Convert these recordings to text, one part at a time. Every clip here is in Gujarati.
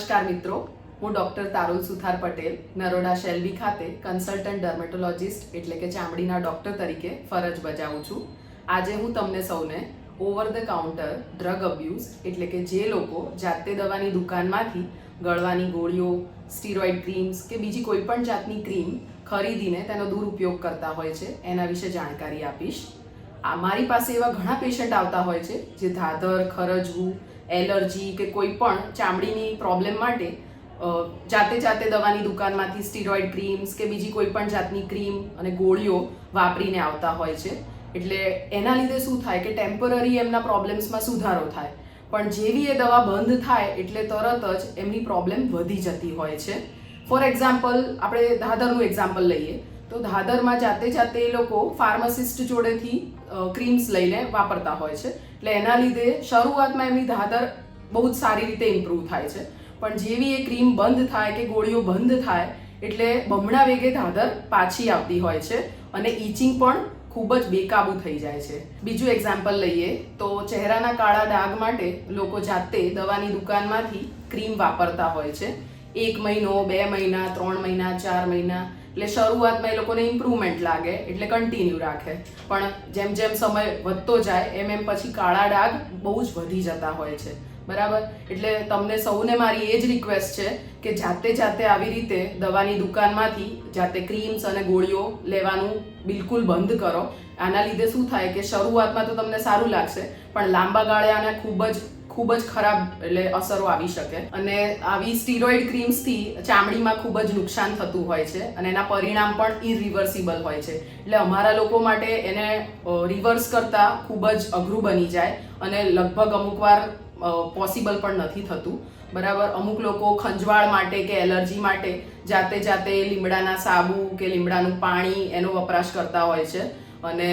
નમસ્કાર મિત્રો, હું ડૉક્ટર તારુલ સુથાર પટેલ નરોડા શેલ્બી ખાતે કન્સલ્ટન્ટ ડર્મેટોલોજિસ્ટ એટલે કે ચામડીના ડૉક્ટર તરીકે ફરજ બજાવું છું. આજે હું તમને સૌને over the counter drug abuse એટલે કે જે લોકો જાતે દવાની દુકાનમાંથી ગળવાની ગોળીઓ, સ્ટીરોઇડ ક્રીમ્સ કે બીજી કોઈ પણ જાતની ક્રીમ ખરીદીને તેનો દુરુપયોગ કરતા હોય છે એના વિશે જાણકારી આપીશ. મારી પાસે એવા ઘણા પેશન્ટ આવતા હોય છે જે ધાધર, ખરજવું, એલર્જી કે કોઈ પણ ચામડીની પ્રોબ્લેમ માટે જાતે દવાની દુકાનમાંથી સ્ટીરોઇડ ક્રીમ્સ કે બીજી કોઈ પણ જાતની ક્રીમ અને ગોળીઓ વાપરીને આવતા હોય છે. એટલે એના લીધે શું થાય કે ટેમ્પરરી એમના પ્રોબ્લેમ્સમાં સુધારો થાય, પણ જેવી એ દવા બંધ થાય એટલે તરત જ એમની પ્રોબ્લેમ વધી જતી હોય છે. ફોર એક્ઝામ્પલ, આપણે ધાધરનું એક્ઝામ્પલ લઈએ તો ધાધરમાં જાતે એ લોકો ફાર્માસિસ્ટ જોડેથી ક્રીમ્સ લઈને વાપરતા હોય છે. એટલે એના લીધે શરૂઆતમાં એમની ધાધર બહુ જ સારી રીતે ઇમ્પ્રૂવ થાય છે, પણ જેવી એ ક્રીમ બંધ થાય કે ગોળીઓ બંધ થાય એટલે બમણા વેગે ધાધર પાછી આવતી હોય છે અને ઈચિંગ પણ ખૂબ જ બેકાબુ થઈ જાય છે. બીજું એક્ઝામ્પલ લઈએ તો ચહેરાના કાળા ડાઘ માટે લોકો જાતે દવાની દુકાનમાંથી ક્રીમ વાપરતા હોય છે. 1 મહિનો, 2 મહિના, 3 મહિના, 4 મહિના, એટલે શરૂઆતમાં એ લોકોને ઇમ્પ્રુવમેન્ટ લાગે એટલે કન્ટિન્યુ રાખે, પણ જેમ સમય વધતો જાય એમ પછી કાળા ડાઘ બહુ જ વધી જતા હોય છે. બરાબર, એટલે તમને સૌને મારી એ જ રિક્વેસ્ટ છે કે જાતે આવી રીતે દવાની દુકાનમાંથી જાતે ક્રીમ્સ અને ગોળીઓ લેવાનું બિલકુલ બંધ કરો. આના લીધે શું થાય કે શરૂઆતમાં તો તમને સારું લાગશે, પણ લાંબા ગાળે આને ખૂબ જ ખરાબ એટલે અસરો આવી શકે અને આવી સ્ટીરોઇડ ક્રીમ્સથી ચામડીમાં ખૂબ જ નુકસાન થતું હોય છે અને એના પરિણામ પણ ઇરિવર્સિબલ હોય છે. એટલે અમારા લોકો માટે એને રિવર્સ કરતા ખૂબ જ અઘરું બની જાય અને લગભગ અમુક વાર પોસિબલ પણ નથી થતું. બરાબર, અમુક લોકો ખંજવાળ માટે કે એલર્જી માટે જાતે લીમડાના સાબુ કે લીમડાનું પાણી એનો વપરાશ કરતા હોય છે અને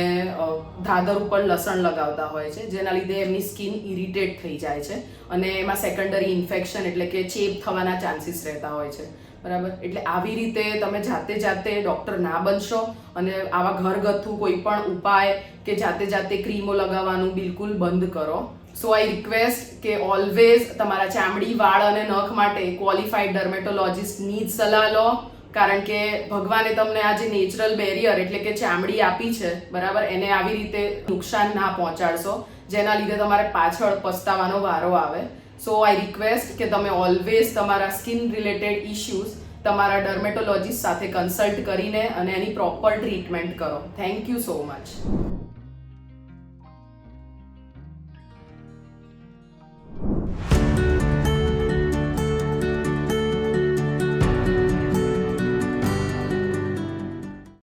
ધાધર ઉપર લસણ લગાવતા હોય છે, જેના લીધે એમની સ્કિન ઇરિટેટ થઈ જાય છે અને એમાં સેકન્ડરી ઇન્ફેક્શન એટલે કે ચેપ થવાના ચાન્સીસ રહેતા હોય છે. બરાબર, એટલે આવી રીતે તમે જાતે ડૉક્ટર ના બનશો અને આવા ઘરગથ્થુ કોઈ પણ ઉપાય કે જાતે ક્રીમો લગાવવાનું બિલકુલ બંધ કરો. સો આઈ રિક્વેસ્ટ કે ઓલવેઝ તમારા ચામડી, વાળ અને નખ માટે ક્વોલિફાઈડ ડર્મેટોલોજિસ્ટની જ સલાહ લો, કારણ કે ભગવાને તમને આ જે નેચરલ બેરિયર એટલે કે ચામડી આપી છે, બરાબર, એને આવી રીતે નુકસાન ના પહોંચાડશો જેના લીધે તમારે પાછળ પસ્તાવાનો વારો આવે. સો આઈ રિક્વેસ્ટ કે તમે ઓલવેઝ તમારા સ્કિન રિલેટેડ ઇશ્યુઝ તમારા ડર્મેટોલોજિસ્ટ સાથે કન્સલ્ટ કરીને અને એની પ્રોપર ટ્રીટમેન્ટ કરો. Thank you so much.